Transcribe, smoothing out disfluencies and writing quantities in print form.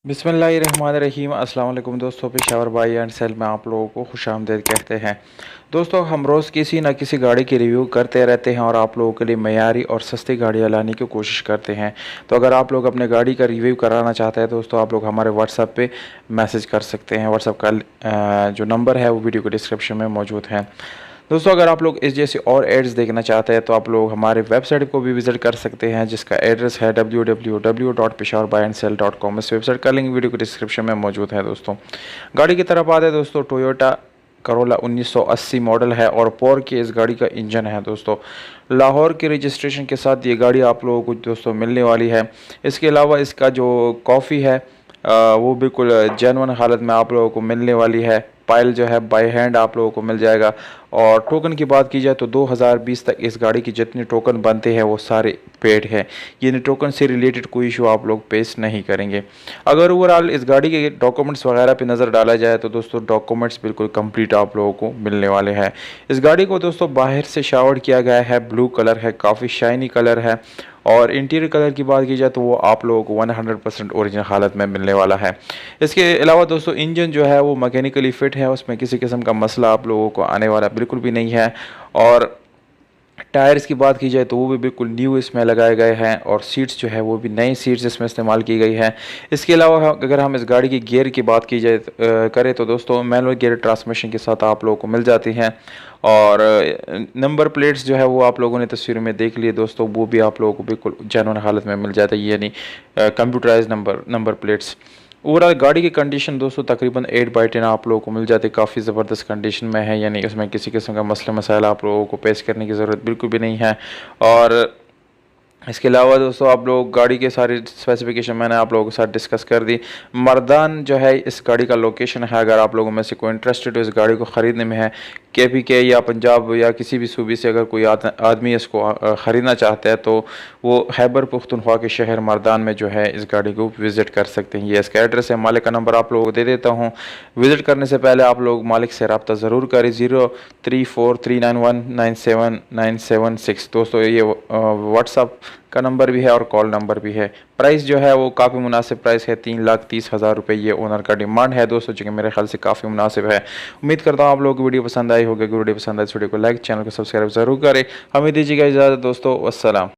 बिस्मिल्लाहिर्रहमानिर्रहीम। अस्सलाम वालेकुम दोस्तों, पेशावर बाई एंड सेल में आप लोगों को खुशामदीद कहते हैं। दोस्तों, हम रोज़ किसी न किसी गाड़ी की रिव्यू करते रहते हैं और आप लोगों के लिए मयारी और सस्ती गाड़ियाँ लाने की कोशिश करते हैं। तो अगर आप लोग अपने गाड़ी का रिव्यू कराना चाहते हैं दोस्तों, आप लोग हमारे व्हाट्सएप पे मैसेज कर सकते हैं। व्हाट्सएप का जो नंबर है वो वीडियो के डिस्क्रिप्शन में मौजूद है। दोस्तों, अगर आप लोग इस जैसी और एड्स देखना चाहते हैं तो आप लोग हमारे वेबसाइट को भी विज़िट कर सकते हैं, जिसका एड्रेस है www.peshawarbuyandsell.com। इस वेबसाइट का लिंक वीडियो के डिस्क्रिप्शन में मौजूद है। दोस्तों, गाड़ी की तरफ आते हैं दोस्तों, टोयोटा करोला 1980 मॉडल है और पोर की इस गाड़ी का इंजन है। दोस्तों, लाहौर के रजिस्ट्रेशन के साथ ये गाड़ी आप लोगों को दोस्तों मिलने वाली है। इसके अलावा इसका जो कॉफ़ी है वो बिल्कुल जेन्युइन हालत में आप लोगों को मिलने वाली है। पायल जो है बाय हैंड आप लोगों को मिल जाएगा। और टोकन की बात की जाए तो 2020 तक इस गाड़ी की जितने टोकन बनते हैं वो सारे पेड है, यानी टोकन से रिलेटेड कोई इशू आप लोग पेश नहीं करेंगे। अगर ओवरऑल इस गाड़ी के डॉक्यूमेंट्स वगैरह पे नज़र डाला जाए तो दोस्तों डॉक्यूमेंट्स बिल्कुल कंप्लीट आप लोगों को मिलने वाले हैं। इस गाड़ी को दोस्तों बाहर से शावर्ड किया गया है, ब्लू कलर है, काफ़ी शाइनी कलर है। और इंटीरियर कलर की बात की जाए तो वो आप लोगों को 100% ओरिजिनल हालत में मिलने वाला है। इसके अलावा दोस्तों इंजन जो है वो मैकेनिकली फिट है, उसमें किसी किस्म का मसला आप लोगों को आने वाला बिल्कुल भी नहीं है। और टायर्स की बात की जाए तो वो भी बिल्कुल न्यू इसमें लगाए गए हैं और सीट्स जो है वो भी नई सीट्स इसमें इस्तेमाल की गई है। इसके अलावा अगर हम इस गाड़ी की गियर की बात की जाए करें तो दोस्तों मैनुअल गियर ट्रांसमिशन के साथ आप लोगों को मिल जाती हैं। और नंबर प्लेट्स जो है वो आप लोगों ने तस्वीर में देख लिए दोस्तों, वो भी आप लोगों को बिल्कुल जेन्युइन हालत में मिल जाता है, यानी कंप्यूटराइज नंबर प्लेट्स। ओवरऑल गाड़ी की कंडीशन दोस्तों तकरीबन 8/10 आप लोगों को मिल जाती है, काफ़ी ज़बरदस्त कंडीशन में है, यानी उसमें किसी किस्म का मसला मसाइल आप लोगों को पेश करने की ज़रूरत बिल्कुल भी नहीं है। और इसके अलावा दोस्तों आप लोग गाड़ी के सारी स्पेसिफिकेशन मैंने आप लोगों के साथ डिस्कस कर दी। मर्दान जो है इस गाड़ी का लोकेशन है, अगर आप लोगों में से कोई इंटरेस्टेड हो इस गाड़ी को ख़रीदने में है, के या पंजाब या किसी भी सूबे से अगर कोई आदमी इसको ख़रीदना चाहता है तो वो खैबर पख्तूनख्वा के शहर मर्दान में जो है इस गाड़ी को विज़िट कर सकते हैं। ये इसका एड्रेस है। मालिक का नंबर आप लोगों को दे देता हूँ। विज़िट करने से पहले आप लोग मालिक से रब्ता ज़रूर करें। 0343919796। दोस्तों ये व्हाट्सअप का नंबर भी है और कॉल नंबर भी है। प्राइस जो है वो काफ़ी मुनासिब प्राइस है, 3,30,000 रुपये ये ओनर का डिमांड है दोस्तों, जो कि मेरे ख्याल से काफ़ी मुनासिब है। उम्मीद करता हूँ आप लोगों को वीडियो पसंद आई होगी। वीडियो पसंद आए तो वीडियो को लाइक, चैनल को सब्सक्राइब जरूर करें। हमें दीजिएगा इजाज़त दोस्तों, अस्सलाम।